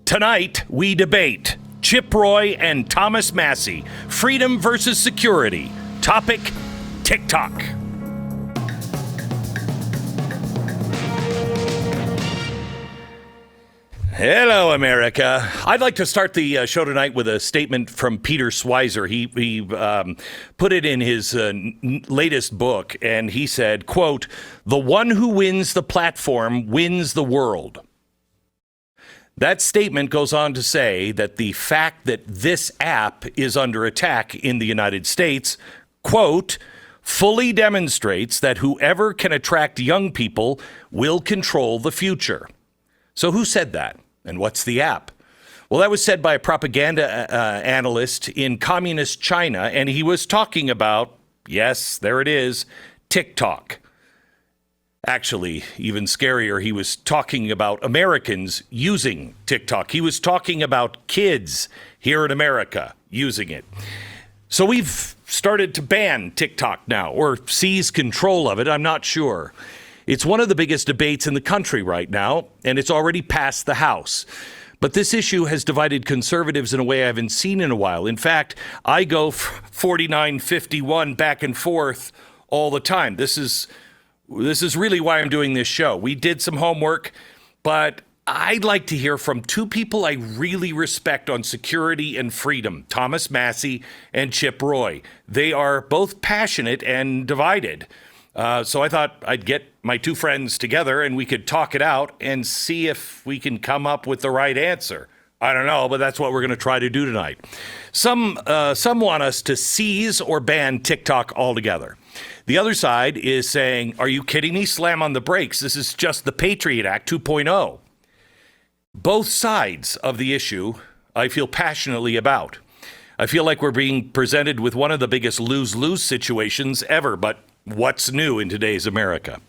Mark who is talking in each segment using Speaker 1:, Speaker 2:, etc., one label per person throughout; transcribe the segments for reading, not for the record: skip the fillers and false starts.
Speaker 1: Tonight, we debate Chip Roy and Thomas Massie, freedom versus security. Topic, TikTok. Hello, America. I'd like to start the show tonight with a statement from Peter Schweizer. He put it in his latest book, and he said, quote, "The one who wins the platform wins the world." That statement goes on to say that the fact that this app is under attack in the United States, quote, fully demonstrates that whoever can attract young people will control the future. So who said that? And what's the app? Well, that was said by a propaganda analyst in communist China, and he was talking about, yes, there it is, TikTok. Actually, even scarier, he was talking about Americans using TikTok. He was talking about kids here in America using it. So we've started to ban TikTok now, or seize control of it. I'm not sure. It's one of the biggest debates in the country right now, and it's already passed the House. But this issue has divided conservatives in a way I haven't seen in a while. In fact, I go 49-51 back and forth all the time. This is really why I'm doing this show. We did some homework, but I'd like to hear from two people I really respect on security and freedom, Thomas Massie and Chip Roy. They are both passionate and divided. So I thought I'd get my two friends together and we could talk it out and see if we can come up with the right answer. I don't know, but that's what we're going to try to do tonight. Some want us to seize or ban TikTok altogether. The other side is saying, are you kidding me? Slam on the brakes. This is just the Patriot Act 2.0. Both sides of the issue I feel passionately about. I feel like we're being presented with one of the biggest lose-lose situations ever, but what's new in today's America?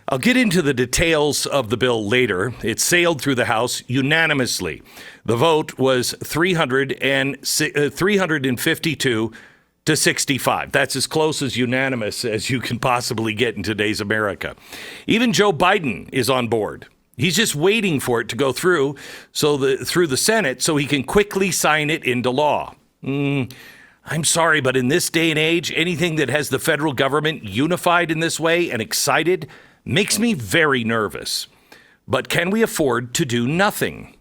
Speaker 1: I'll get into the details of the bill later. It sailed through the House unanimously. The vote was 352 to 65. That's as close as unanimous as you can possibly get in today's America. Even Joe Biden is on board. He's just waiting for it to go through through the Senate so he can quickly sign it into law. I'm sorry, but in this day and age, anything that has the federal government unified in this way and excited makes me very nervous. But can we afford to do nothing?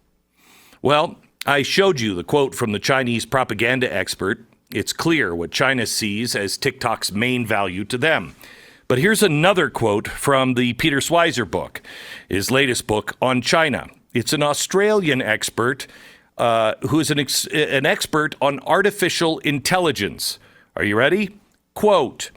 Speaker 1: Well, I showed you the quote from the Chinese propaganda expert. It's clear what China sees as TikTok's main value to them. But here's another quote from the Peter Schweizer book, his latest book on China. It's an Australian expert who is an expert on artificial intelligence. Are you ready? Quote,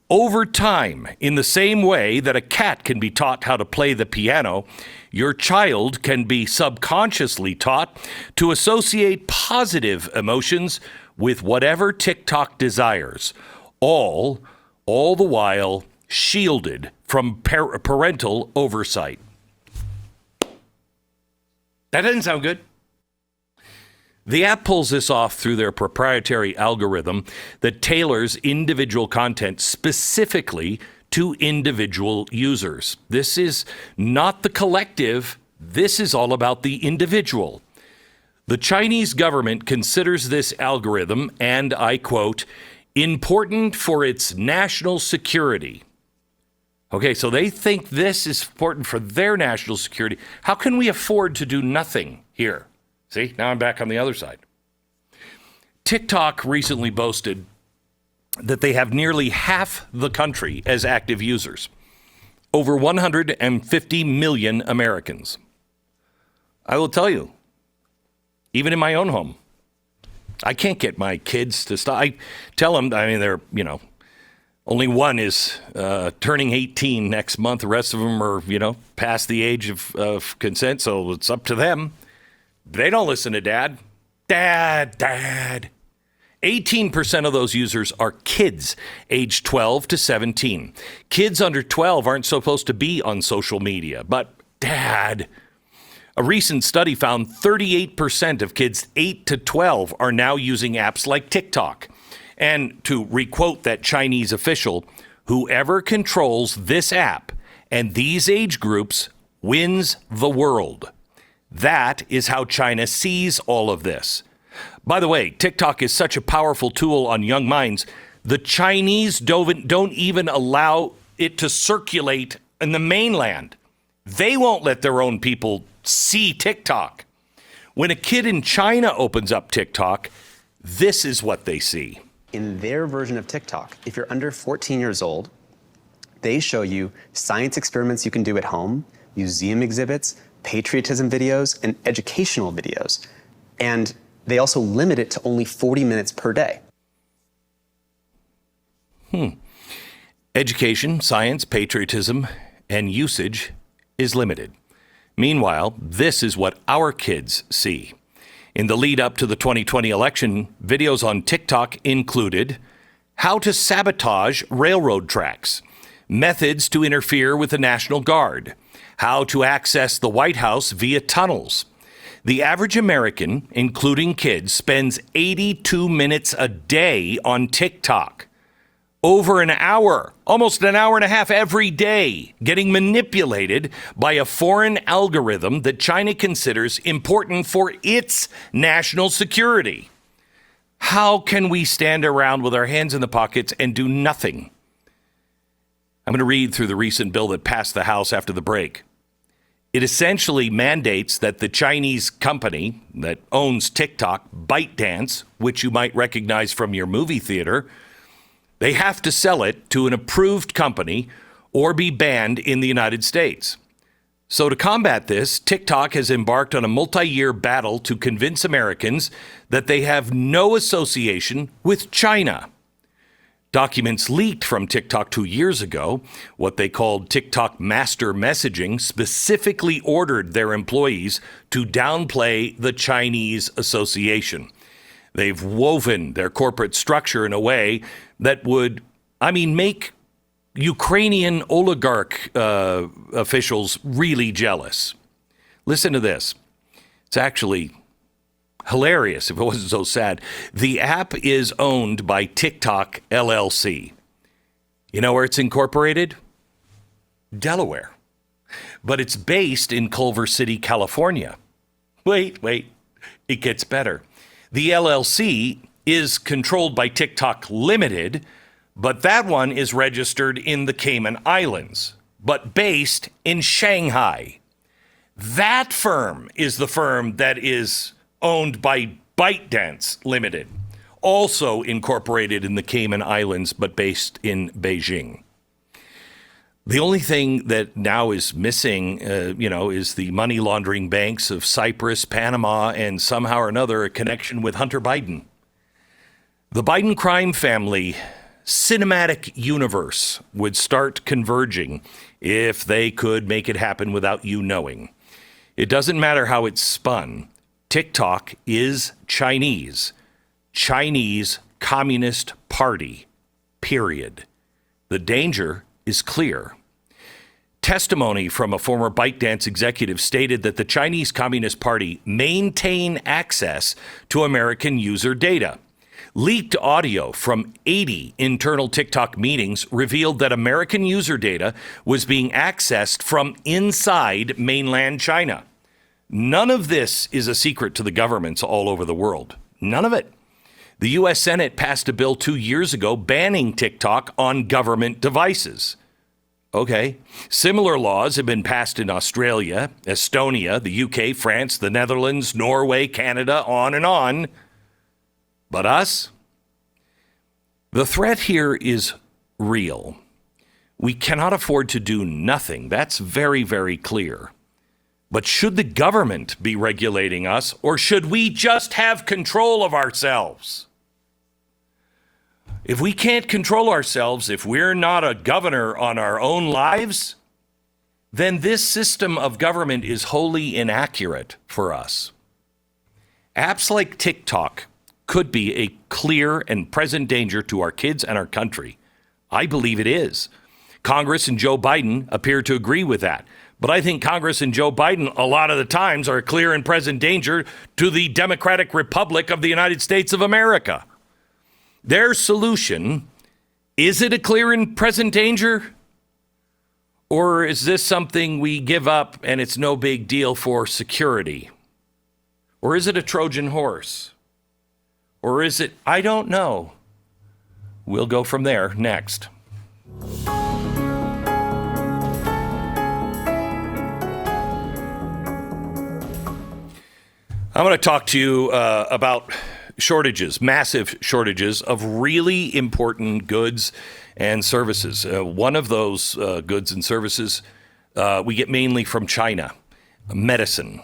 Speaker 1: over time, in the same way that a cat can be taught how to play the piano, your child can be subconsciously taught to associate positive emotions with whatever TikTok desires, all the while shielded from parental oversight. That doesn't sound good. The app pulls this off through their proprietary algorithm that tailors individual content specifically to individual users. This is not the collective. This is all about the individual. The Chinese government considers this algorithm, and I quote, important for its national security. Okay, so they think this is important for their national security. How can we afford to do nothing here? See, now I'm back on the other side. TikTok recently boasted that they have nearly half the country as active users, over 150 million Americans. I will tell you, even in my own home, I can't get my kids to stop. I tell them, they're, only one is turning 18 next month. The rest of them are, past the age of consent, so it's up to them. They don't listen to Dad. Dad. 18% of those users are kids aged 12 to 17. Kids under 12 aren't supposed to be on social media, but Dad. A recent study found 38% of kids 8 to 12 are now using apps like TikTok. And to requote that Chinese official, whoever controls this app and these age groups wins the world. That is how China sees all of this. By the way, TikTok is such a powerful tool on young minds. The Chinese don't even allow it to circulate in the mainland. They won't let their own people see TikTok. When a kid in China opens up TikTok, this is what they see.
Speaker 2: In their version of TikTok, if you're under 14 years old, they show you science experiments you can do at home, museum exhibits, patriotism videos, and educational videos. And they also limit it to only 40 minutes per day.
Speaker 1: Education, science, patriotism, and usage is limited. Meanwhile, this is what our kids see. In the lead up to the 2020 election, videos on TikTok included how to sabotage railroad tracks, methods to interfere with the National Guard, how to access the White House via tunnels. The average American, including kids, spends 82 minutes a day on TikTok. Over an hour, almost an hour and a half every day, getting manipulated by a foreign algorithm that China considers important for its national security. How can we stand around with our hands in the pockets and do nothing? I'm going to read through the recent bill that passed the House after the break. It essentially mandates that the Chinese company that owns TikTok, ByteDance, which you might recognize from your movie theater, they have to sell it to an approved company or be banned in the United States. So to combat this, TikTok has embarked on a multi-year battle to convince Americans that they have no association with China. Documents leaked from TikTok 2 years ago, what they called TikTok master messaging, specifically ordered their employees to downplay the Chinese association. They've woven their corporate structure in a way that would, make Ukrainian oligarch officials really jealous. Listen to this. It's actually hilarious if it wasn't so sad. The app is owned by TikTok LLC. You know where it's incorporated? Delaware. But it's based in Culver City, California. Wait, it gets better. The LLC is controlled by TikTok Limited, but that one is registered in the Cayman Islands, but based in Shanghai. That firm is the firm that is owned by ByteDance Limited, also incorporated in the Cayman Islands, but based in Beijing. The only thing that now is missing, is the money laundering banks of Cyprus, Panama, and somehow or another a connection with Hunter Biden. The Biden crime family cinematic universe would start converging if they could make it happen without you knowing. It doesn't matter how it's spun. TikTok is Chinese Communist Party, period. The danger is clear. Testimony from a former ByteDance executive stated that the Chinese Communist Party maintain access to American user data. Leaked audio from 80 internal TikTok meetings revealed that American user data was being accessed from inside mainland China. None of this is a secret to the governments all over the world. None of it. The U.S. Senate passed a bill 2 years ago banning TikTok on government devices. Okay. Similar laws have been passed in Australia, Estonia, the UK, France, the Netherlands, Norway, Canada, on and on. But us? The threat here is real. We cannot afford to do nothing. That's very, very clear. But should the government be regulating us, or should we just have control of ourselves? If we can't control ourselves, if we're not a governor on our own lives, then this system of government is wholly inaccurate for us. Apps like TikTok could be a clear and present danger to our kids and our country. I believe it is. Congress and Joe Biden appear to agree with that. But I think Congress and Joe Biden, a lot of the times, are a clear and present danger to the Democratic Republic of the United States of America. Their solution, is it a clear and present danger? Or is this something we give up and it's no big deal for security? Or is it a Trojan horse? Or is it, I don't know. We'll go from there next. I'm going to talk to you about shortages, massive shortages of really important goods and services. One of those goods and services we get mainly from China, medicine.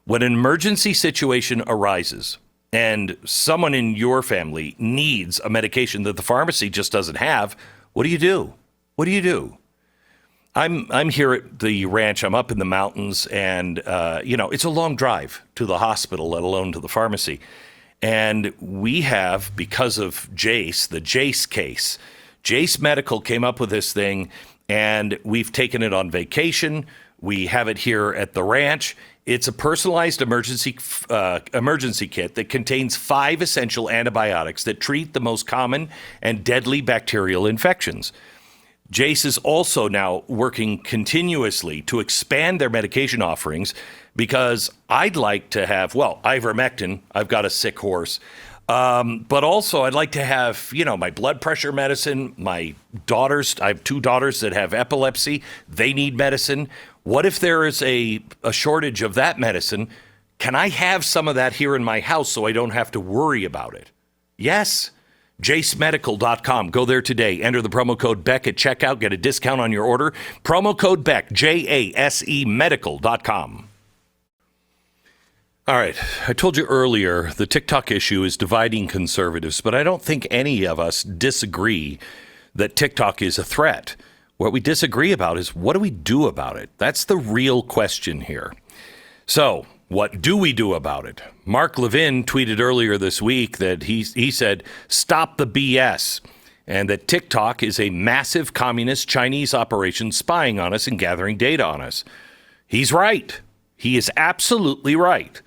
Speaker 1: When an emergency situation arises and someone in your family needs a medication that the pharmacy just doesn't have, what do you do? What do you do? I'm here at the ranch. I'm up in the mountains, and it's a long drive to the hospital, let alone to the pharmacy. And we have, because of Jace, the Jace case, Jace Medical came up with this thing, and we've taken it on vacation. We have it here at the ranch. It's a personalized emergency kit that contains 5 essential antibiotics that treat the most common and deadly bacterial infections. Jace is also now working continuously to expand their medication offerings because I'd like to have, ivermectin. I've got a sick horse. But also I'd like to have, my blood pressure medicine. My daughters, I have 2 daughters that have epilepsy. They need medicine. What if there is a shortage of that medicine? Can I have some of that here in my house so I don't have to worry about it? Yes. JaceMedical.com. Go there today. Enter the promo code Beck at checkout. Get a discount on your order. Promo code Beck, JASE Medical.com. All right. I told you earlier the TikTok issue is dividing conservatives, but I don't think any of us disagree that TikTok is a threat. What we disagree about is what do we do about it? That's the real question here. So, what do we do about it? Mark Levin tweeted earlier this week that he said, stop the BS, and that TikTok is a massive communist Chinese operation spying on us and gathering data on us. He's right. He is absolutely right.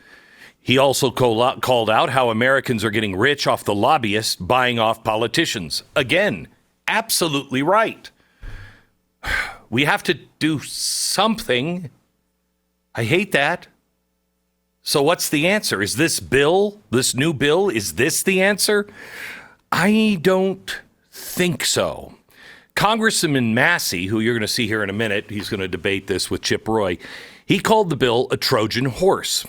Speaker 1: He also called out how Americans are getting rich off the lobbyists buying off politicians. Again, absolutely right. We have to do something. I hate that. So what's the answer? Is this new bill, is this the answer? I don't think so. Congressman Massie, who you're going to see here in a minute, he's going to debate this with Chip Roy, he called the bill a Trojan horse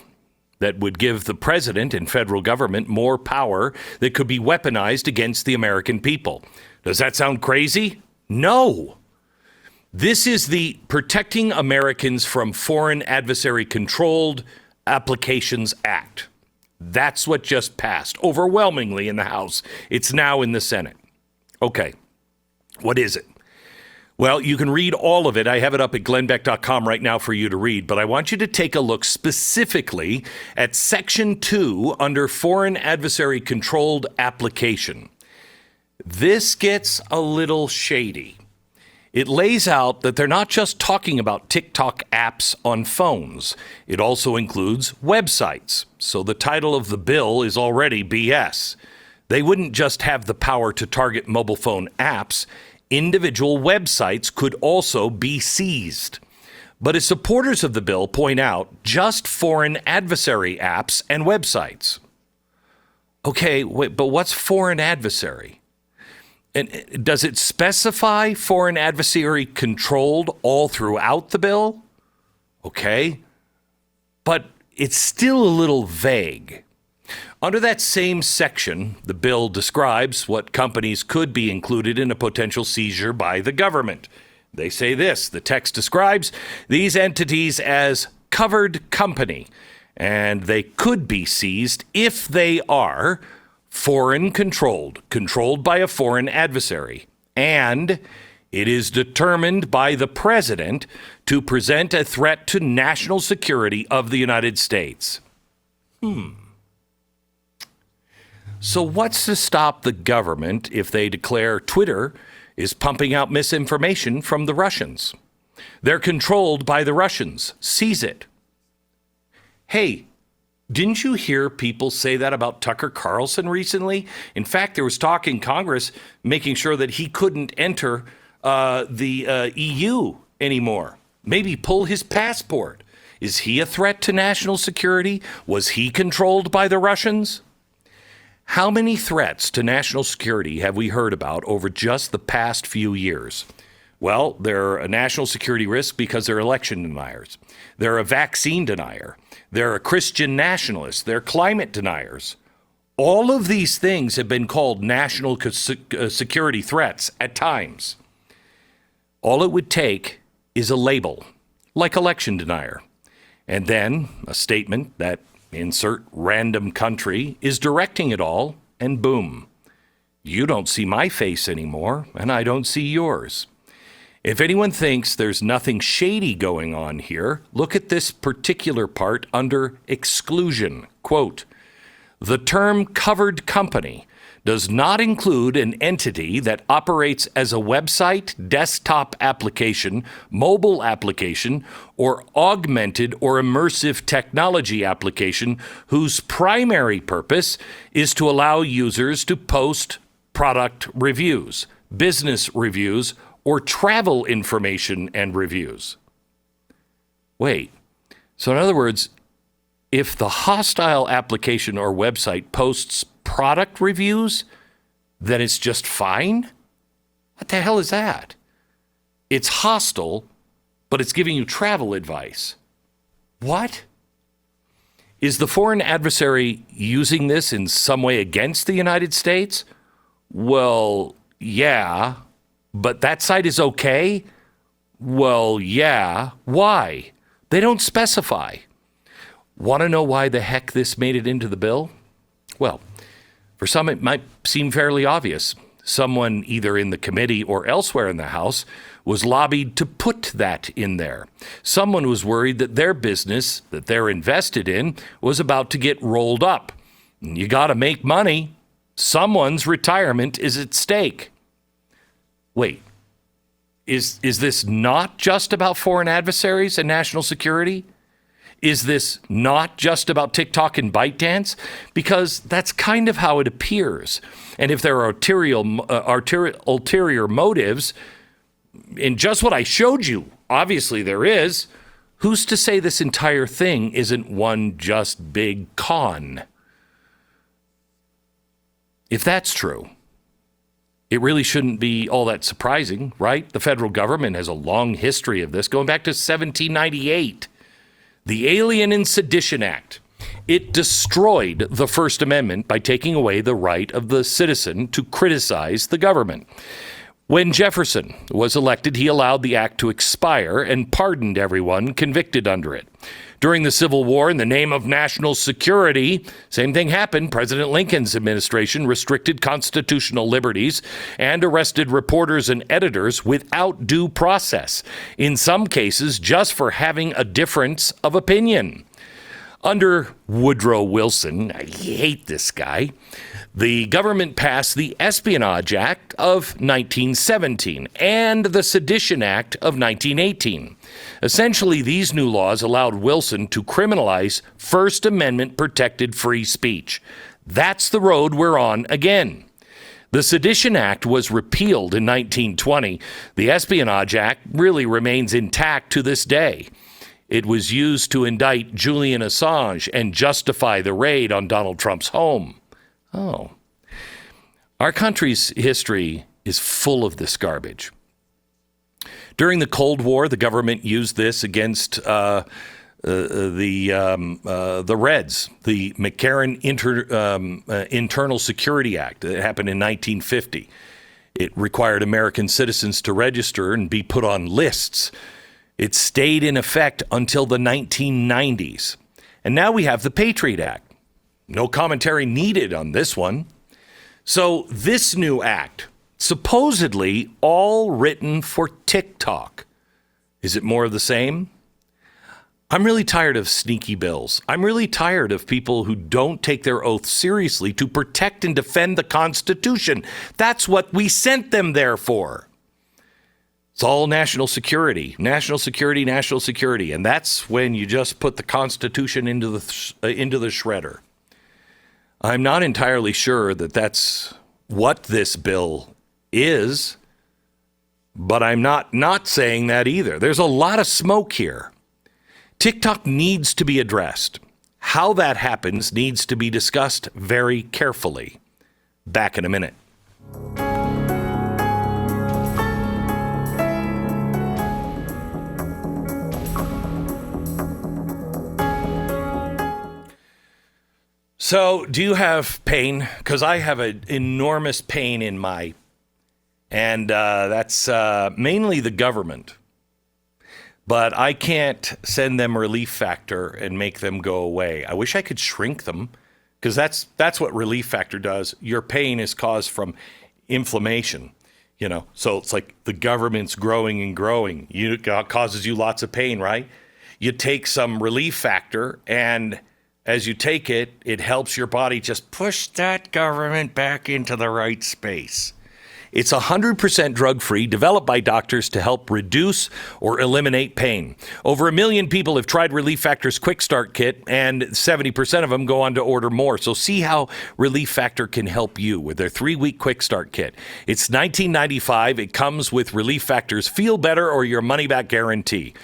Speaker 1: that would give the president and federal government more power that could be weaponized against the American people. Does that sound crazy? No. This is the Protecting Americans from Foreign Adversary Controlled Applications Act. That's what just passed overwhelmingly in the House. It's now in the Senate. Okay, what is it? Well, you can read all of it. I have it up at glennbeck.com right now for you to read, but I want you to take a look specifically at Section 2 under Foreign Adversary Controlled Application. This gets a little shady. It lays out that they're not just talking about TikTok apps on phones. It also includes websites. So the title of the bill is already BS. They wouldn't just have the power to target mobile phone apps. Individual websites could also be seized. But as supporters of the bill point out, just foreign adversary apps and websites. Okay, wait, but what's foreign adversary? And does it specify foreign adversary controlled all throughout the bill? Okay, but it's still a little vague. Under that same section, the bill describes what companies could be included in a potential seizure by the government. They say this, the text describes these entities as covered company, and they could be seized if they are foreign controlled by a foreign adversary, and it is determined by the president to present a threat to national security of the United States. So what's to stop the government if they declare Twitter is pumping out misinformation from the Russians? They're controlled by the Russians. Seize it. Hey, didn't you hear people say that about Tucker Carlson recently? In fact, there was talk in Congress making sure that he couldn't enter the EU anymore. Maybe pull his passport. Is he a threat to national security? Was he controlled by the Russians? How many threats to national security have we heard about over just the past few years? Well, they're a national security risk because they're election deniers. They're a vaccine denier. They're a Christian nationalist. They're climate deniers. All of these things have been called national security threats at times. All it would take is a label, like election denier, and then a statement that insert random country is directing it all, and boom. You don't see my face anymore, and I don't see yours. If anyone thinks there's nothing shady going on here, look at this particular part under exclusion. Quote, the term covered company does not include an entity that operates as a website, desktop application, mobile application, or augmented or immersive technology application whose primary purpose is to allow users to post product reviews, business reviews, or travel information and reviews. Wait, so in other words, if the hostile application or website posts product reviews, then it's just fine? What the hell is that? It's hostile, but it's giving you travel advice. What? Is the foreign adversary using this in some way against the United States? Well, yeah, but that site is okay? Well, yeah. Why? They don't specify. Want to know why the heck this made it into the bill? Well, for some it might seem fairly obvious. Someone either in the committee or elsewhere in the House was lobbied to put that in there. Someone was worried that their business that they're invested in was about to get rolled up. You got to make money. Someone's retirement is at stake. Wait, is this not just about foreign adversaries and national security? Is this not just about TikTok and ByteDance? Because that's kind of how it appears. And if there are ulterior motives, in just what I showed you, obviously there is, who's to say this entire thing isn't one just big con? If that's true, it really shouldn't be all that surprising, right? The federal government has a long history of this, going back to 1798. The Alien and Sedition Act. It destroyed the First Amendment by taking away the right of the citizen to criticize the government. When Jefferson was elected, he allowed the act to expire and pardoned everyone convicted under it. During the Civil War, in the name of national security, same thing happened. President Lincoln's administration restricted constitutional liberties and arrested reporters and editors without due process, in some cases just for having a difference of opinion. Under Woodrow Wilson, I hate this guy, the government passed the Espionage Act of 1917 and the Sedition Act of 1918. Essentially, these new laws allowed Wilson to criminalize First Amendment protected free speech. That's the road we're on again. The Sedition Act was repealed in 1920. The Espionage Act really remains intact to this day. It was used to indict Julian Assange and justify the raid on Donald Trump's home. Oh. Our country's history is full of this garbage. During the Cold War, the government used this against the Reds, the McCarran Internal Security Act that happened in 1950. It required American citizens to register and be put on lists. It stayed in effect until the 1990s. And now we have the Patriot Act. No commentary needed on this one. So this new act, supposedly all written for TikTok. Is it more of the same? I'm really tired of sneaky bills. I'm really tired of people who don't take their oath seriously to protect and defend the Constitution. That's what we sent them there for. It's all national security, national security, national security. And that's when you just put the Constitution into the shredder. I'm not entirely sure that that's what this bill is. But I'm not saying that either. There's a lot of smoke here. TikTok needs to be addressed. How that happens needs to be discussed very carefully. Back in a minute. So, do you have pain? Because I have an enormous pain in my, and that's mainly the government. But I can't send them Relief Factor and make them go away. I wish I could shrink them, because that's what Relief Factor does. Your pain is caused from inflammation, So it's like the government's growing and growing. It causes you lots of pain, right? You take some Relief Factor, and as you take it, it helps your body just push that government back into the right space. It's 100% drug-free, developed by doctors to help reduce or eliminate pain. Over 1 million people have tried Relief Factor's Quick Start Kit, and 70% of them go on to order more. So see how Relief Factor can help you with their 3-week Quick Start Kit. It's $19.95. It comes with Relief Factor's Feel Better or Your Money Back Guarantee.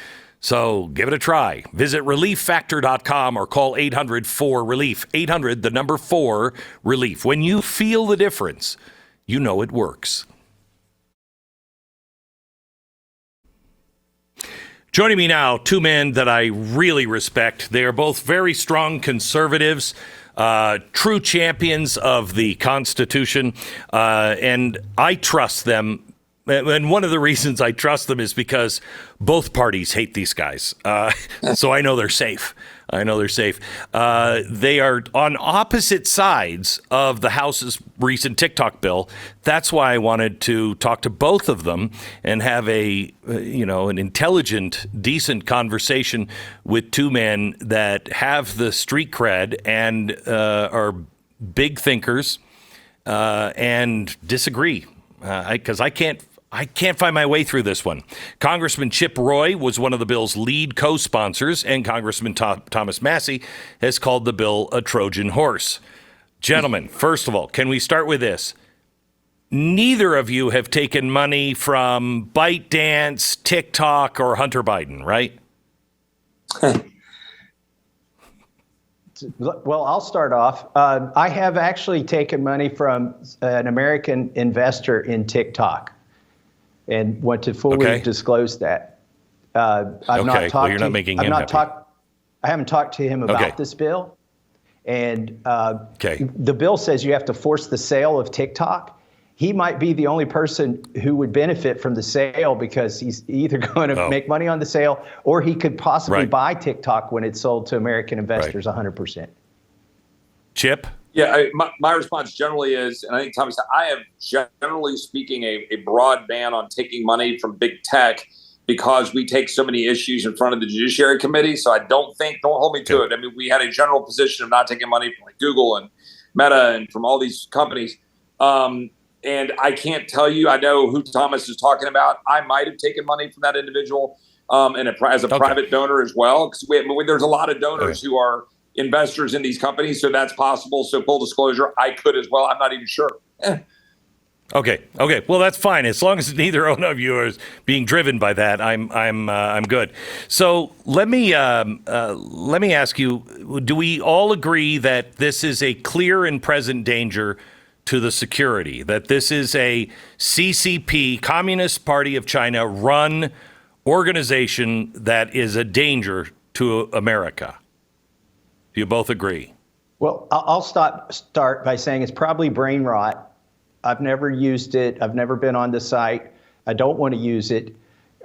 Speaker 1: So give it a try. Visit relieffactor.com or call 800-4-RELIEF. 800, the number 4, RELIEF. When you feel the difference, you know it works. Joining me now, two men that I really respect. They are both very strong conservatives, true champions of the Constitution, and I trust them. And one of the reasons I trust them is because both parties hate these guys. So I know they're safe. They are on opposite sides of the House's recent TikTok bill. That's why I wanted to talk to both of them and have an intelligent, decent conversation with two men that have the street cred and are big thinkers and disagree. Because I can't find my way through this one. Congressman Chip Roy was one of the bill's lead co-sponsors, and Congressman Thomas Massie has called the bill a Trojan horse. Gentlemen, first of all, can we start with this? Neither of you have taken money from ByteDance, TikTok, or Hunter Biden, right?
Speaker 3: Well, I'll start off. I have actually taken money from an American investor in TikTok, and want to fully disclose that. I've not talked.
Speaker 1: Well, you're not making him happy.
Speaker 3: I haven't talked to him about this bill, and the bill says you have to force the sale of TikTok. He might be the only person who would benefit from the sale because he's either going to make money on the sale, or he could possibly buy TikTok when it's sold to American investors 100%.
Speaker 1: Chip?
Speaker 4: Yeah, my response generally is, and I think Thomas said, I have generally speaking a broad ban on taking money from big tech because we take so many issues in front of the Judiciary Committee. So don't hold me to it. I mean, we had a general position of not taking money from like Google and Meta and from all these companies. And I can't tell you, I know who Thomas is talking about. I might have taken money from that individual as a private donor as well. Because there's a lot of donors who are investors in these companies. So that's possible. So full disclosure, I could as well. I'm not even sure.
Speaker 1: Okay. Well, that's fine. As long as neither one of you is being driven by that, I'm good. So let me ask you, do we all agree that this is a clear and present danger to the security, that this is a CCP, Communist Party of China, run organization that is a danger to America? Do you both agree?
Speaker 3: Well, I'll start by saying it's probably brain rot. I've never used it. I've never been on the site. I don't want to use it.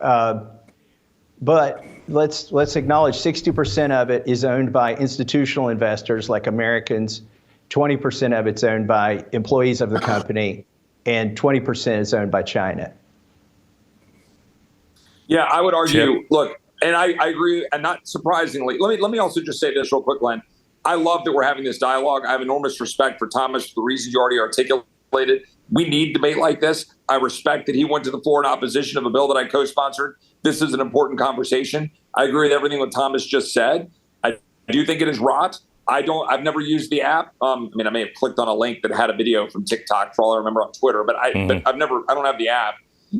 Speaker 3: But let's acknowledge 60% of it is owned by institutional investors like Americans. 20% of it's owned by employees of the company, and 20% is owned by China.
Speaker 4: Yeah, I would argue, look, and I agree, and not surprisingly, let me also just say this real quick, Glenn. I love that we're having this dialogue. I have enormous respect for Thomas for the reasons you already articulated. We need debate like this. I respect that he went to the floor in opposition of a bill that I co-sponsored. This is an important conversation. I agree with everything that Thomas just said. I do think it is rot. I've never used the app. I mean, I may have clicked on a link that had a video from TikTok for all I remember on Twitter, but I don't have the app.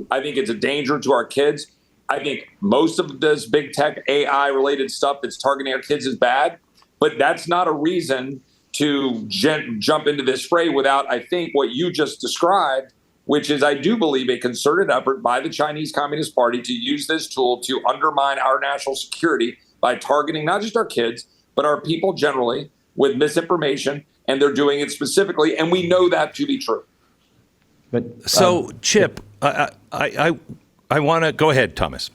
Speaker 4: I think it's a danger to our kids. I think most of this big tech AI related stuff that's targeting our kids is bad, but that's not a reason to jump into this fray without, I think, what you just described, which is, I do believe, a concerted effort by the Chinese Communist Party to use this tool to undermine our national security by targeting not just our kids, but our people generally with misinformation. And they're doing it specifically. And we know that to be true.
Speaker 3: But
Speaker 1: so, Chip, I want to go ahead, Thomas.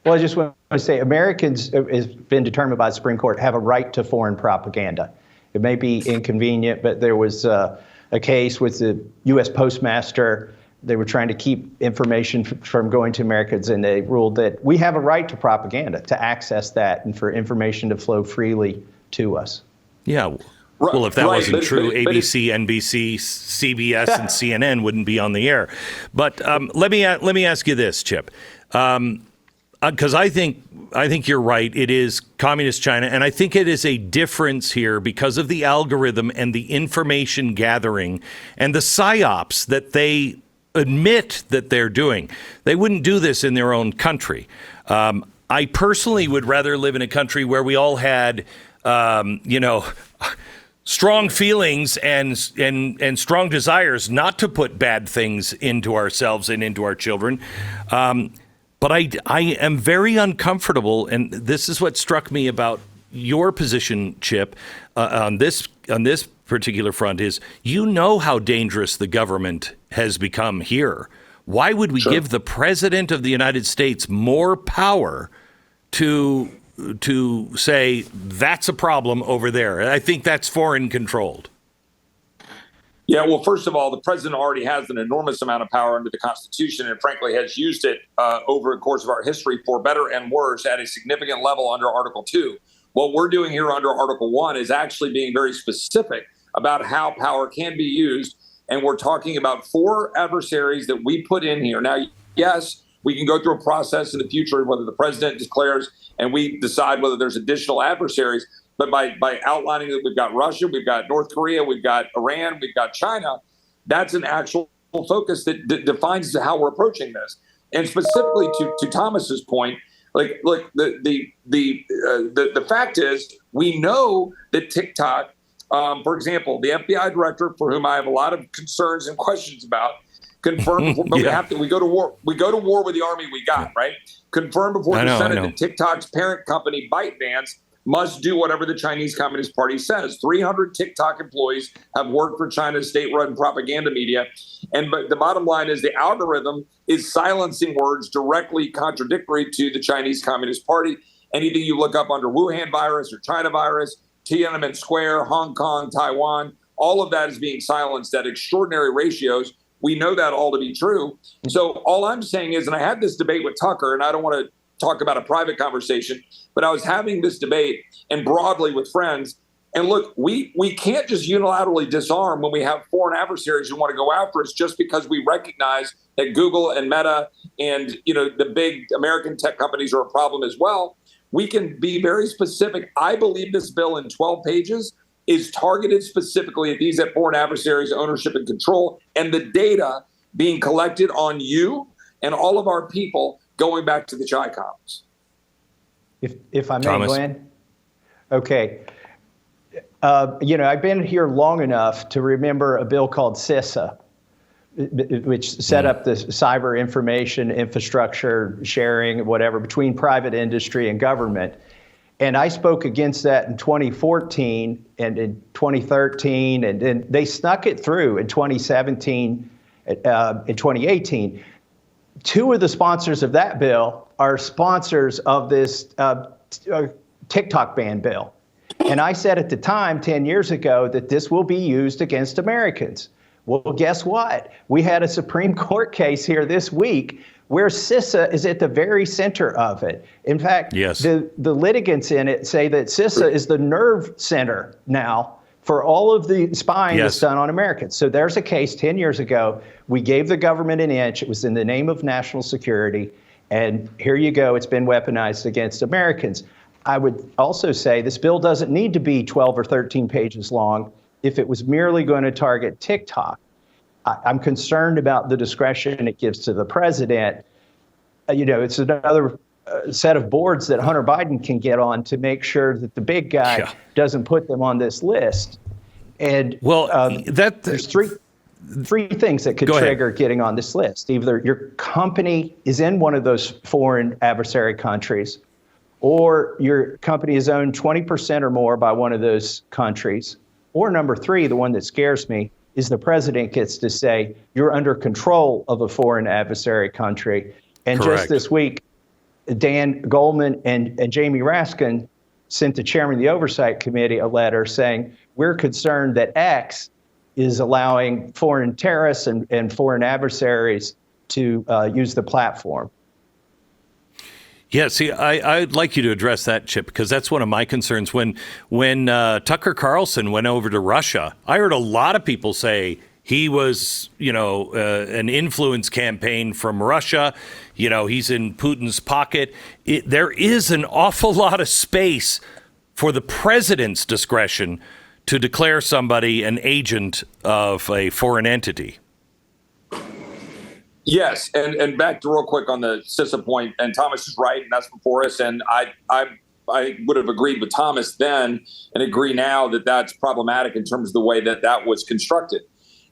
Speaker 3: Well, I just want to say Americans, has been determined by the Supreme Court, have a right to foreign propaganda. It may be inconvenient, but there was a case with the U.S. Postmaster. They were trying to keep information from going to Americans, and they ruled that we have a right to propaganda, to access that, and for information to flow freely to us.
Speaker 1: Yeah. Well, if that wasn't true, ABC, NBC, CBS, and CNN wouldn't be on the air. But let me ask you this, Chip, because I think you're right. It is communist China, and I think it is a difference here because of the algorithm and the information gathering and the psyops that they admit that they're doing. They wouldn't do this in their own country. I personally would rather live in a country where we all had, strong feelings and strong desires not to put bad things into ourselves and into our children. But I am very uncomfortable, and this is what struck me about your position, Chip, on this particular front is, you know how dangerous the government has become here. Why would we give the president of the United States more power to say that's a problem over there? I think that's foreign controlled.
Speaker 4: Yeah, well, first of all, the president already has an enormous amount of power under the Constitution and frankly has used it over the course of our history for better and worse at a significant level under Article 2. What we're doing here under Article 1 is actually being very specific about how power can be used. And we're talking about 4 adversaries that we put in here. Now, yes, we can go through a process in the future, whether the president declares and we decide whether there's additional adversaries. But by outlining that we've got Russia, we've got North Korea, we've got Iran, we've got China, that's an actual focus that defines how we're approaching this. And specifically to Thomas's point, like, look, the fact is, we know that TikTok, for example, the FBI director, for whom I have a lot of concerns and questions about, confirmed, but we go to war with the army we got, right? Confirmed before the Senate that TikTok's parent company, ByteDance, must do whatever the Chinese Communist Party says. 300 TikTok employees have worked for China's state-run propaganda media. But the bottom line is the algorithm is silencing words directly contradictory to the Chinese Communist Party. Anything you look up under Wuhan virus or China virus, Tiananmen Square, Hong Kong, Taiwan, all of that is being silenced at extraordinary ratios. We know that all to be true. So all I'm saying is, and I had this debate with Tucker, and I don't want to talk about a private conversation, but I was having this debate and broadly with friends. And look, we can't just unilaterally disarm when we have foreign adversaries who want to go after us just because we recognize that Google and Meta and the big American tech companies are a problem as well. We can be very specific. I believe this bill in 12 pages is targeted specifically at these foreign adversaries' ownership and control, and the data being collected on you and all of our people going back to the Chi-Coms.
Speaker 3: If I may, Thomas. Glenn? Okay. I've been here long enough to remember a bill called CISA, which set up the cyber information infrastructure sharing, whatever, between private industry and government. And I spoke against that in 2014 and in 2013, and then they snuck it through in 2017, in 2018. 2 of the sponsors of that bill are sponsors of this TikTok ban bill. And I said at the time, 10 years ago, that this will be used against Americans. Well, guess what? We had a Supreme Court case here this week where CISA is at the very center of it. In fact, the litigants in it say that CISA is the nerve center now for all of the spying that's done on Americans. So there's a case 10 years ago. We gave the government an inch. It was in the name of national security. And here you go. It's been weaponized against Americans. I would also say this bill doesn't need to be 12 or 13 pages long if it was merely going to target TikTok. I'm concerned about the discretion it gives to the president. It's another set of boards that Hunter Biden can get on to make sure that the big guy doesn't put them on this list. And there's three things that could trigger getting on this list. Either your company is in one of those foreign adversary countries, or your company is owned 20% or more by one of those countries, or number three, the one that scares me, is the president gets to say, you're under control of a foreign adversary country. And just this week, Dan Goldman and Jamie Raskin sent the chairman of the Oversight Committee a letter saying, we're concerned that X is allowing foreign terrorists and foreign adversaries to use the platform.
Speaker 1: Yeah, see, I'd like you to address that, Chip, because that's one of my concerns. When Tucker Carlson went over to Russia, I heard a lot of people say he was, an influence campaign from Russia. He's in Putin's pocket. There is an awful lot of space for the president's discretion to declare somebody an agent of a foreign entity.
Speaker 4: Yes, and back to real quick on the CISA point, and Thomas is right, and that's before us, and I would have agreed with Thomas then and agree now that that's problematic in terms of the way that was constructed.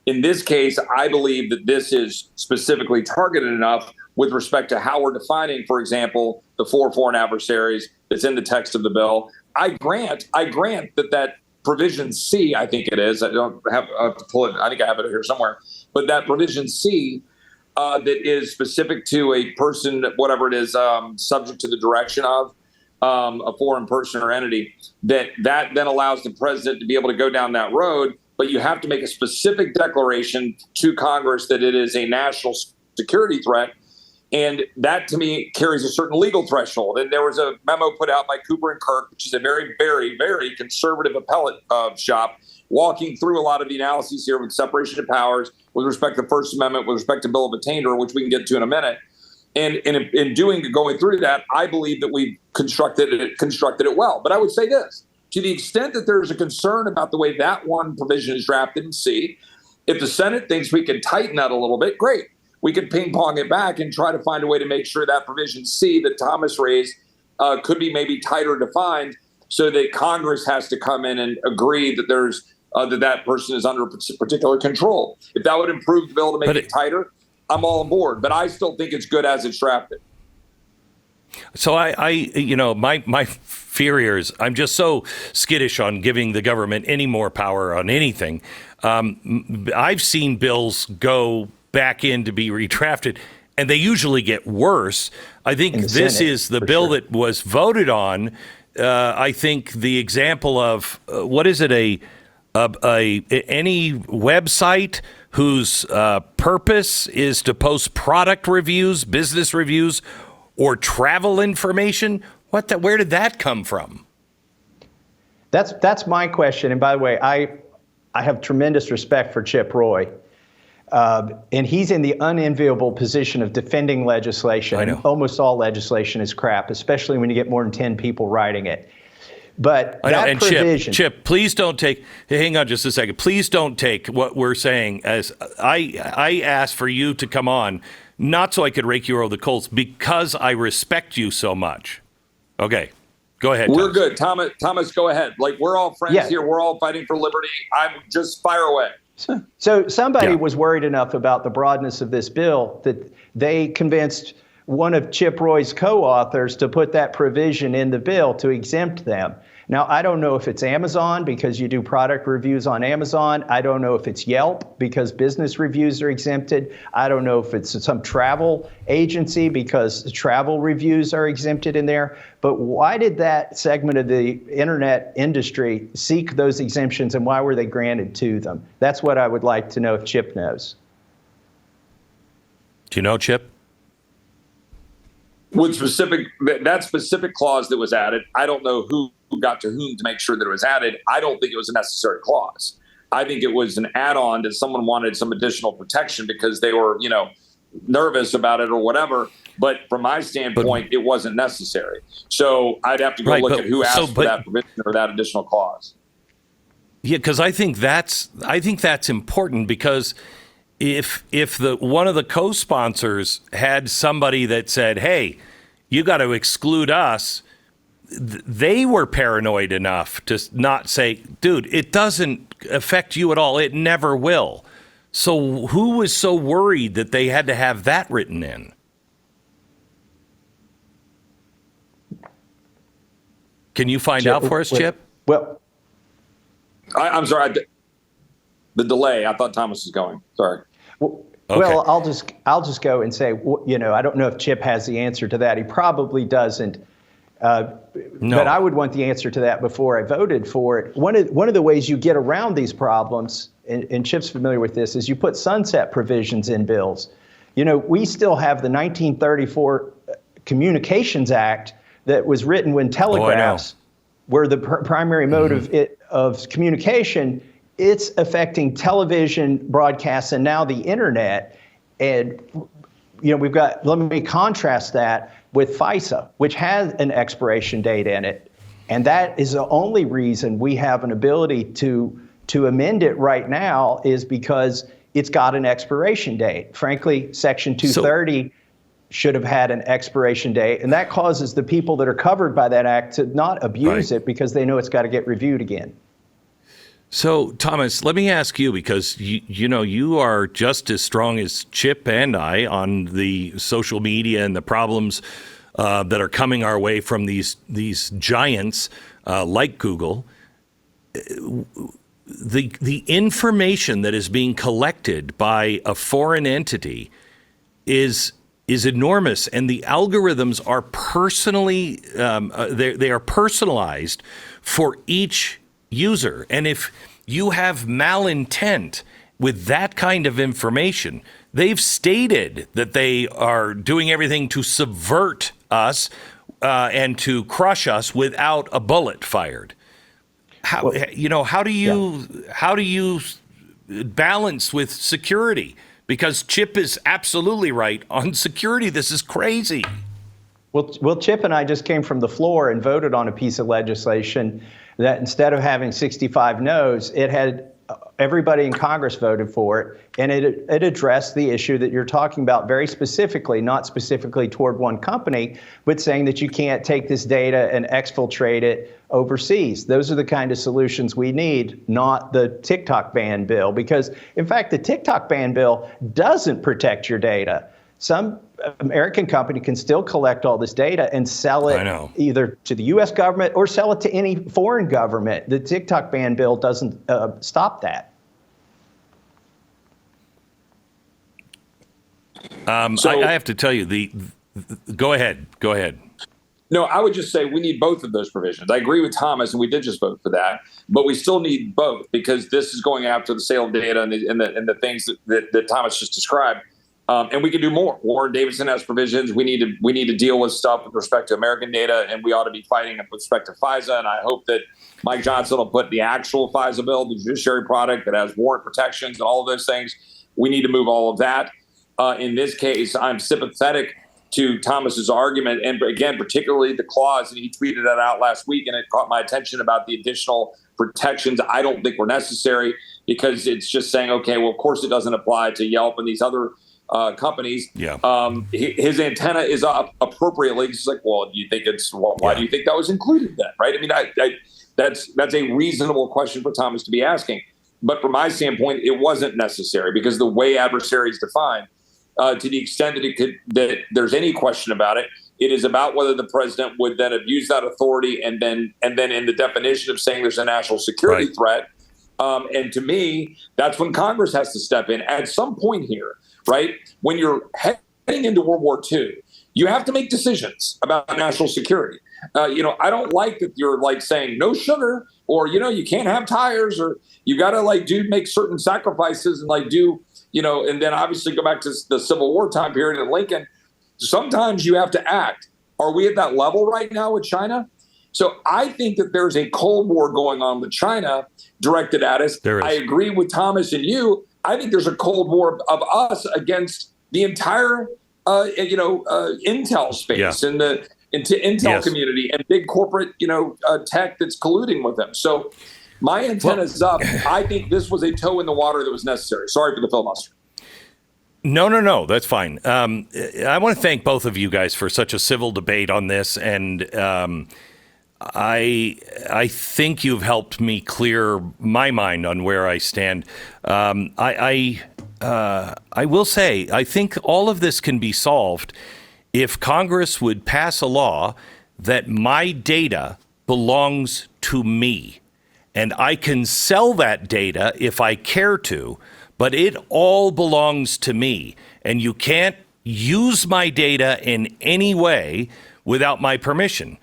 Speaker 4: In this case, I believe that this is specifically targeted enough with respect to how we're defining, for example, the 4 foreign adversaries that's in the text of the bill. I grant that provision C, I think it is, I don't have to pull it, I think I have it here somewhere, but that provision C, that is specific to a person, whatever it is, subject to the direction of a foreign person or entity, that then allows the president to be able to go down that road. But you have to make a specific declaration to Congress that it is a national security threat. And that, to me, carries a certain legal threshold. And there was a memo put out by Cooper and Kirk, which is a very, very, very conservative appellate shop, walking through a lot of the analyses here with separation of powers, with respect to the First Amendment, with respect to Bill of Attainder, which we can get to in a minute. And in going through that, I believe that we've constructed it well. But I would say this, to the extent that there's a concern about the way that one provision is drafted in C, if the Senate thinks we can tighten that a little bit, great. We could ping pong it back and try to find a way to make sure that provision C that Thomas raised could be maybe tighter defined, so that Congress has to come in and agree that there's that person is under particular control. If that would improve the bill to make it tighter, I'm all on board. But I still think it's good as it's drafted.
Speaker 1: So my fear here is I'm just so skittish on giving the government any more power on anything. I've seen bills go back in to be redrafted, and they usually get worse. I think this is the bill that was voted on. I think the example of what is it, any website whose purpose is to post product reviews, business reviews, or travel information. Where did that come from?
Speaker 3: That's my question. And by the way, I have tremendous respect for Chip Roy. And he's in the unenviable position of defending legislation.
Speaker 1: I know.
Speaker 3: Almost all legislation is crap, especially when you get more than 10 people writing it. But that provision,
Speaker 1: Chip, please don't take. Hang on just a second. Please don't take what we're saying as I asked for you to come on, not so I could rake you over the coals, because I respect you so much. Okay, go ahead.
Speaker 4: We're good, Thomas. Go ahead. Like, we're all friends here. We're all fighting for liberty. I'm just fire away.
Speaker 3: So somebody was worried enough about the broadness of this bill that they convinced one of Chip Roy's co-authors to put that provision in the bill to exempt them. Now, I don't know if it's Amazon because you do product reviews on Amazon. I don't know if it's Yelp because business reviews are exempted. I don't know if it's some travel agency because travel reviews are exempted in there. But why did that segment of the internet industry seek those exemptions, and why were they granted to them? That's what I would like to know if Chip knows.
Speaker 1: Do you know, Chip?
Speaker 4: With that specific clause that was added, I don't know who got to whom to make sure that it was added. I don't think it was a necessary clause. I think it was an add-on that someone wanted some additional protection because they were, nervous about it or whatever. But from my standpoint, it wasn't necessary. So I'd have to go look at who asked for that provision or that additional clause.
Speaker 1: Yeah, because I think that's important, because if one of the co-sponsors had somebody that said, "Hey, you got to exclude us," they were paranoid enough to not say, "Dude, it doesn't affect you at all. It never will." So who was so worried that they had to have that written in? Can you find out for us, Chip?
Speaker 3: Well,
Speaker 4: I'm sorry. The delay. I thought Thomas was going. Sorry.
Speaker 3: Well, I'll just go and say, I don't know if Chip has the answer to that. He probably doesn't. No. But I would want the answer to that before I voted for it. One of the ways you get around these problems, and Chip's familiar with this, is you put sunset provisions in bills. We still have the 1934 Communications Act that was written when telegraphs were the primary mode of communication. It's affecting television broadcasts and now the internet. And, let me contrast that with FISA, which has an expiration date in it. And that is the only reason we have an ability to amend it right now, is because it's got an expiration date. Frankly, Section 230 should have had an expiration date. And that causes the people that are covered by that act to not abuse it, because they know it's got to get reviewed again.
Speaker 1: So, Thomas, let me ask you, because you are just as strong as Chip and I on the social media and the problems that are coming our way from these giants like Google. The information that is being collected by a foreign entity is enormous, and the algorithms are personally they are personalized for each user. And if you have malintent with that kind of information, they've stated that they are doing everything to subvert us and to crush us without a bullet fired. How do you balance with security? Because Chip is absolutely right on security. This is crazy.
Speaker 3: Well, Chip and I just came from the floor and voted on a piece of legislation that, instead of having 65 no's, it had everybody in Congress voted for it, and it addressed the issue that you're talking about very specifically, not specifically toward one company, but saying that you can't take this data and exfiltrate it overseas. Those are the kind of solutions we need, not the TikTok ban bill, because, in fact, the TikTok ban bill doesn't protect your data. Some American company can still collect all this data and sell it either to the U.S. government or sell it to any foreign government. The TikTok ban bill doesn't stop that.
Speaker 1: I have to tell you, go ahead.
Speaker 4: No, I would just say we need both of those provisions. I agree with Thomas, and we did just vote for that, but we still need both, because this is going after the sale of data and the things that Thomas just described. And we can do more. Warren Davidson has provisions. We need to deal with stuff with respect to American data, and we ought to be fighting with respect to FISA. And I hope that Mike Johnson will put the actual FISA bill, the judiciary product that has warrant protections and all of those things. We need to move all of that. In this case, I'm sympathetic to Thomas's argument, and again, particularly the clause, and he tweeted that out last week, and it caught my attention about the additional protections. I don't think were necessary, because it's just saying, okay, well, of course it doesn't apply to Yelp and these other companies. His antenna is up appropriately. He's like, well, do you think why do you think that was included then? Right? I mean, that's a reasonable question for Thomas to be asking. But from my standpoint, it wasn't necessary, because the way adversary is defined, to the extent that there's any question about it, it is about whether the president would then abuse that authority, and then in the definition of saying there's a national security threat. And to me, that's when Congress has to step in at some point here. Right? When you're heading into World War II, you have to make decisions about national security. I don't like that you're saying no sugar, or, you can't have tires, or you got to make certain sacrifices and and then obviously go back to the Civil War time period in Lincoln. Sometimes you have to act. Are we at that level right now with China? So I think that there's a Cold War going on with China directed at us. I agree with Thomas and you. I think there's a Cold War of us against the entire, Intel space and the Intel community and big corporate, tech that's colluding with them. So my antenna's up. I think this was a toe in the water that was necessary. Sorry for the filibuster.
Speaker 1: No. That's fine. I want to thank both of you guys for such a civil debate on this, and I think you've helped me clear my mind on where I stand. I will say I think all of this can be solved if Congress would pass a law that my data belongs to me, and I can sell that data if I care to. But it all belongs to me, and you can't use my data in any way without my permission.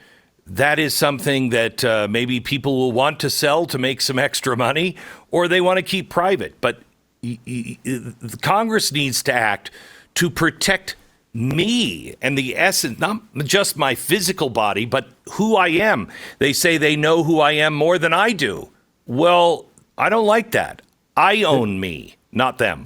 Speaker 1: That is something that maybe people will want to sell to make some extra money, or they want to keep private. But Congress needs to act to protect me and the essence, not just my physical body, but who I am. They say they know who I am more than I do. Well, I don't like that. I own me. Not them.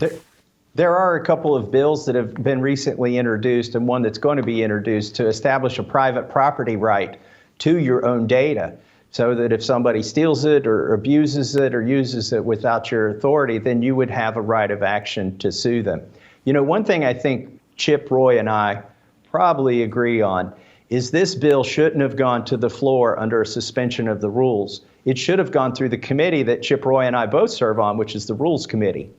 Speaker 3: There are a couple of bills that have been recently introduced, and one that's going to be introduced to establish a private property right to your own data, so that if somebody steals it or abuses it or uses it without your authority, then you would have a right of action to sue them. You know, one thing I think Chip Roy and I probably agree on is this bill shouldn't have gone to the floor under a suspension of the rules. It should have gone through the committee that Chip Roy and I both serve on, which is the Rules Committee.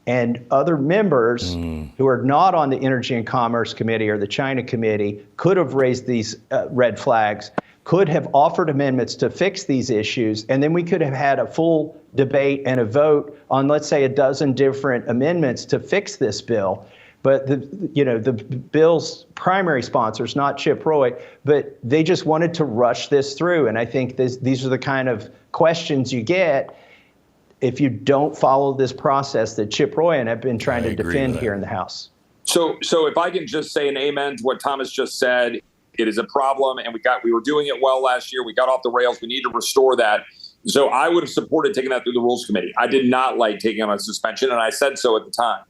Speaker 3: And other members who are not on the Energy and Commerce Committee or the China Committee could have raised these red flags, could have offered amendments to fix these issues, and then we could have had a full debate and a vote on, let's say, a dozen different amendments to fix this bill. But the bill's primary sponsors, not Chip Roy, but they just wanted to rush this through. And I think these are the kind of questions you get if you don't follow this process that Chip Roy and I have been trying to defend here in the House.
Speaker 4: So if I can just say an amen to what Thomas just said, it is a problem, and we were doing it well last year. We got off the rails. We need to restore that. So I would have supported taking that through the Rules Committee. I did not like taking on a suspension, and I said so at the time.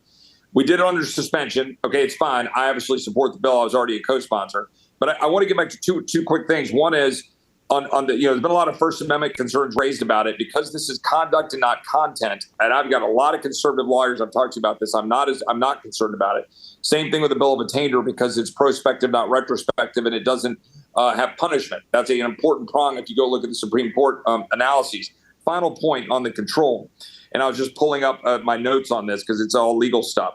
Speaker 4: We did it under suspension. Okay, it's fine. I obviously support the bill. I was already a co-sponsor. But I want to get back to two quick things. One is, on the, there's been a lot of First Amendment concerns raised about it because this is conduct and not content. And I've got a lot of conservative lawyers I've talked to about this. I'm not concerned about it. Same thing with the Bill of Attainder because it's prospective, not retrospective, and it doesn't have punishment. That's an important prong if you go look at the Supreme Court analyses. Final point on the control. And I was just pulling up my notes on this because it's all legal stuff.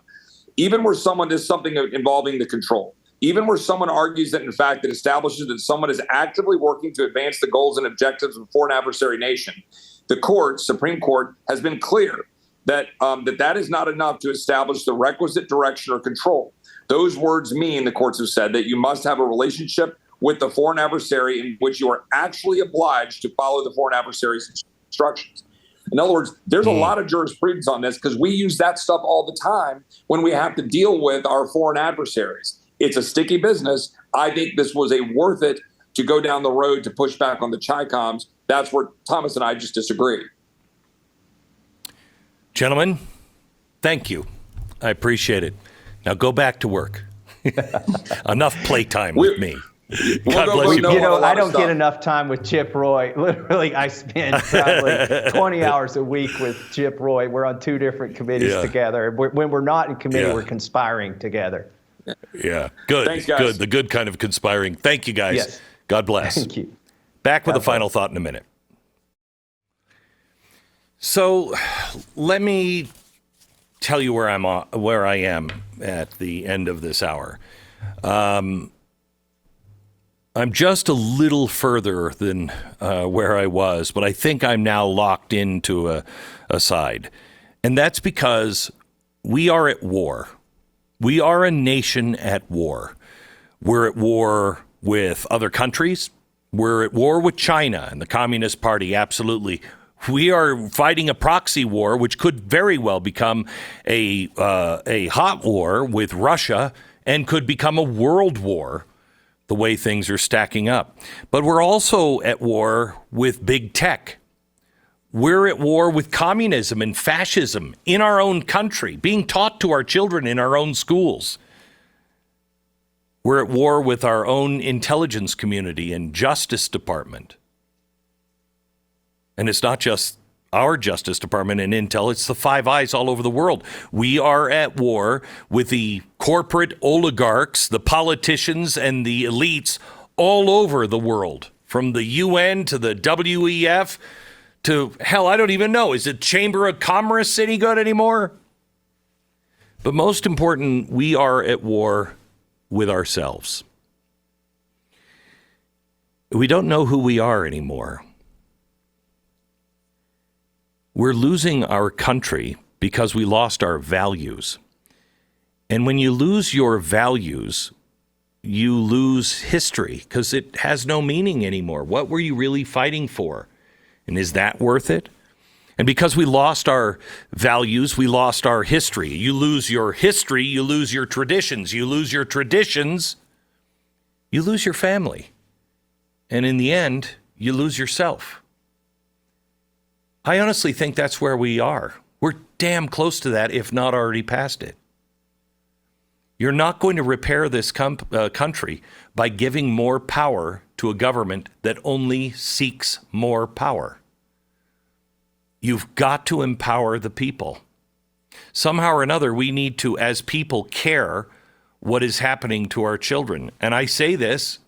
Speaker 4: Even where someone does something involving the control, even where someone argues that, in fact, it establishes that someone is actively working to advance the goals and objectives of a foreign adversary nation, the Supreme Court, has been clear that that is not enough to establish the requisite direction or control. Those words mean, the courts have said, that you must have a relationship with the foreign adversary in which you are actually obliged to follow the foreign adversary's instructions. In other words, there's a lot of jurisprudence on this because we use that stuff all the time when we have to deal with our foreign adversaries. It's a sticky business. I think this was worth it to go down the road to push back on the Chi-Coms. That's where Thomas and I just disagree.
Speaker 1: Gentlemen, thank you. I appreciate it. Now go back to work. Enough playtime with me. God bless you.
Speaker 3: You know, I don't get enough time with Chip Roy. Literally, I spend probably 20 hours a week with Chip Roy. We're on two different committees together. When we're not in committee, we're conspiring together.
Speaker 1: Yeah, good.
Speaker 4: Thanks, guys.
Speaker 1: Good. The good kind of conspiring. Thank you, guys.
Speaker 3: Yes.
Speaker 1: God bless.
Speaker 3: Thank you.
Speaker 1: Back with a final thought in a minute. So, let me tell you where I am at the end of this hour. I'm just a little further than where I was, but I think I'm now locked into a side. And that's because we are at war. We are a nation at war. We're at war with other countries. We're at war with China and the Communist Party, absolutely. We are fighting a proxy war, which could very well become a hot war with Russia and could become a world war, the way things are stacking up. But we're also at war with big tech. We're at war with communism and fascism in our own country, being taught to our children in our own schools. We're at war with our own intelligence community and Justice Department. And it's not just our Justice Department and Intel. It's the Five Eyes all over the world. We are at war with the corporate oligarchs, the politicians, and the elites all over the world, from the UN to the WEF to, hell, I don't even know. Is it Chamber of Commerce any good anymore? But most important, we are at war with ourselves. We don't know who we are anymore. We're losing our country because we lost our values. And when you lose your values, you lose history because it has no meaning anymore. What were you really fighting for? And is that worth it? And because we lost our values, we lost our history. You lose your history, you lose your traditions. You lose your traditions, you lose your family. And in the end, you lose yourself. I honestly think that's where we are. We're damn close to that, if not already past it. You're not going to repair this country by giving more power to a government that only seeks more power. You've got to empower the people. Somehow or another, we need to, as people, care what is happening to our children. And I say this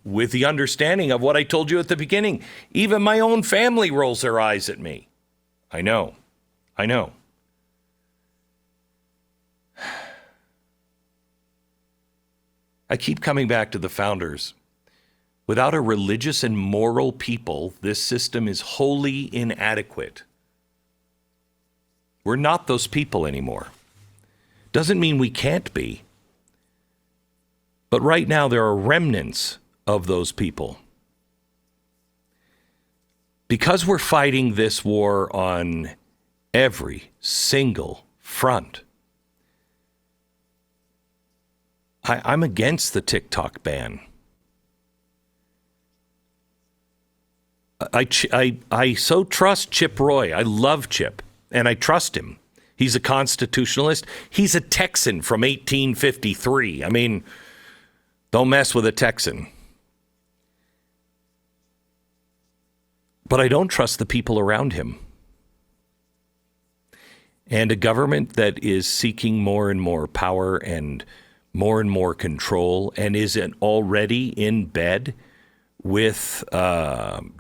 Speaker 1: with the understanding of what I told you at the beginning. Even my own family rolls their eyes at me. I know. I keep coming back to the founders. Without a religious and moral people, this system is wholly inadequate. We're not those people anymore. Doesn't mean we can't be. But right now, there are remnants of those people. Because we're fighting this war on every single front, I'm against the TikTok ban. I so trust Chip Roy. I love Chip, and I trust him. He's a constitutionalist. He's a Texan from 1853. I mean, don't mess with a Texan. But I don't trust the people around him. And a government that is seeking more and more power and more control and isn't already in bed with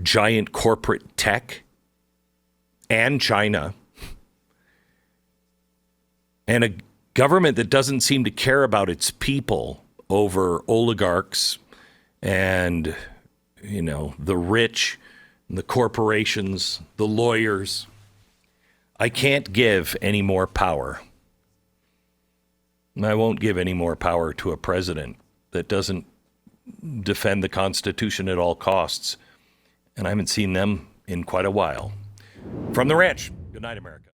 Speaker 1: giant corporate tech and China, and a government that doesn't seem to care about its people over oligarchs and, the rich, the corporations, the lawyers. I can't give any more power. I won't give any more power to a president that doesn't defend the Constitution at all costs. And I haven't seen them in quite a while. From the ranch, good night, America.